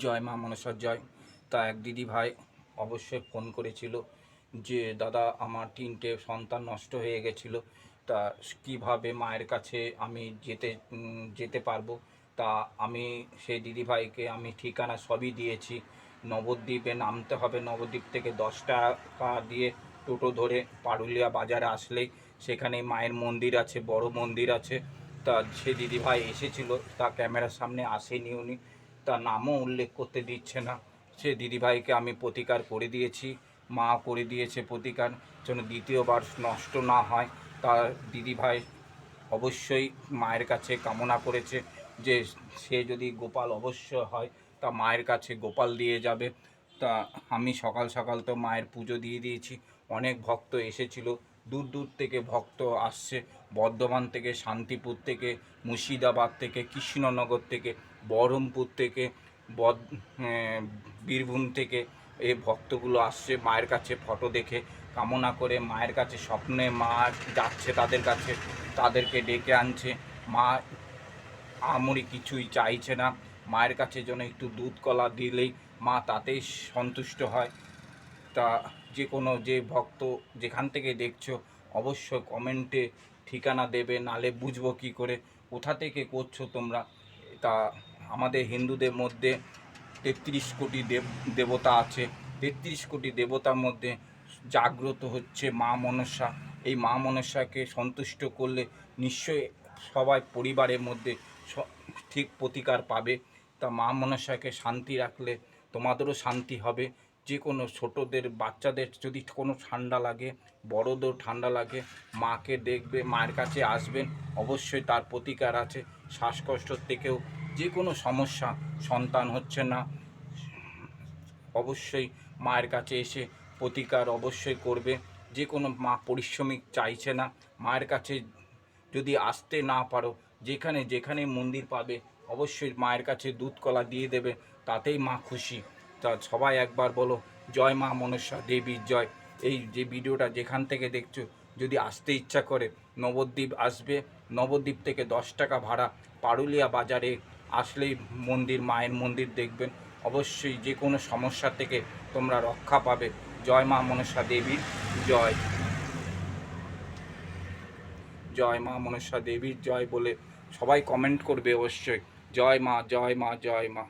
জয় মা মনসার জয়। তা এক দিদি ভাই অবশ্যই ফোন করেছিল যে দাদা আমার 3টে সন্তান নষ্ট হয়ে গেছিলো, তা কিভাবে মায়ের কাছে আমি যেতে পারবো। তা আমি সেই দিদিভাইকে আমি ঠিকানা সবই দিয়েছি। নবদ্বীপে নামতে হবে, নবদ্বীপ থেকে 10 টাকা দিয়ে টোটো ধরে পারুলিয়া বাজারে আসলেই সেখানে মায়ের মন্দির আছে, বড় মন্দির আছে। তা সে দিদিভাই এসেছিল, তা ক্যামেরার সামনে আসেনি উনি, তার নামও উল্লেখ করতে দিচ্ছে না। সে দিদিভাইকে আমি প্রতিকার করে দিয়েছি, মা করে দিয়েছে প্রতিকার, যেন দ্বিতীয়বার নষ্ট না হয়। তার দিদিভাই অবশ্যই মায়ের কাছে কামনা করেছে যে সে যদি গোপাল অবশ্য হয় তা মায়ের কাছে গোপাল দিয়ে যাবে। তা আমি সকাল সকাল তো মায়ের পুজো দিয়ে দিয়েছি। অনেক ভক্ত এসেছিল, দূর দূর থেকে ভক্ত আসছে, বর্ধমান থেকে, শান্তিপুর থেকে, মুর্শিদাবাদ থেকে, কৃষ্ণনগর থেকে, বহরমপুর থেকে, বীরভূম থেকে এই ভক্তগুলো আসছে মায়ের কাছে ফটো দেখে কামনা করে, মায়ের কাছে স্বপ্নে মা যাচ্ছে তাদের কাছে, তাদেরকে ডেকে আনছে। মা আমরি কিছুই চাইছে না, মায়ের কাছে যেন একটু দুধ কলা দিলেই মা তাতেই সন্তুষ্ট হয়। তা যে ভক্ত যেখান থেকে দেখছো অবশ্যই কমেন্টে ঠিকানা দেবে, নালে বুঝবো কী করে কোথা থেকে করছো তোমরা। তা আমাদের হিন্দুদের মধ্যে ৩৩ কোটি দেবতা আছে। ৩৩ কোটি দেবতার মধ্যে জাগ্রত হচ্ছে মা মনসা। এই মা মনসাকে সন্তুষ্ট করলে নিশ্চয়ই সবাই পরিবারের মধ্যে ঠিক প্রতিকার পাবে। তা মা মনসাকে শান্তি রাখলে তোমাদেরও শান্তি হবে। যে কোনো ছোটোদের বাচ্চাদের যদি কোনো ঠান্ডা লাগে, বড়োদেরও ঠান্ডা লাগে, মাকে দেখবে, মায়ের কাছে আসবেন, অবশ্যই তার প্রতিকার আছে। শ্বাসকষ্টর থেকেও যে কোনো সমস্যা, সন্তান হচ্ছে না, অবশ্যই মায়ের কাছে এসে প্রতিকার অবশ্যই করবে। যে কোনো মা পরিশ্রমিক চাইছে না, মায়ের কাছে যদি আসতে না পারো, যেখানে যেখানে মন্দির পাবে অবশ্যই মায়ের কাছে দুধ কলা দিয়ে দেবে, তাতেই মা খুশি। তা সবাই একবার বলো জয় মা মনসা দেবীর জয়। এই যে ভিডিওটা যেখান থেকে দেখছো, যদি আসতে ইচ্ছা করে নবদ্বীপ আসবে, নবদ্বীপ থেকে 10 টাকা ভাড়া, পারুলিয়া বাজারে আসলেই মন্দির, মায়ের মন্দির দেখবেন। অবশ্যই যে কোনো সমস্যা থেকে তোমরা রক্ষা পাবে। জয় মা মনসা দেবীর জয়। জয় মা মনসা দেবীর জয় বলে সবাই কমেন্ট করবে অবশ্যই। জয় মা, জয় মা, জয় মা।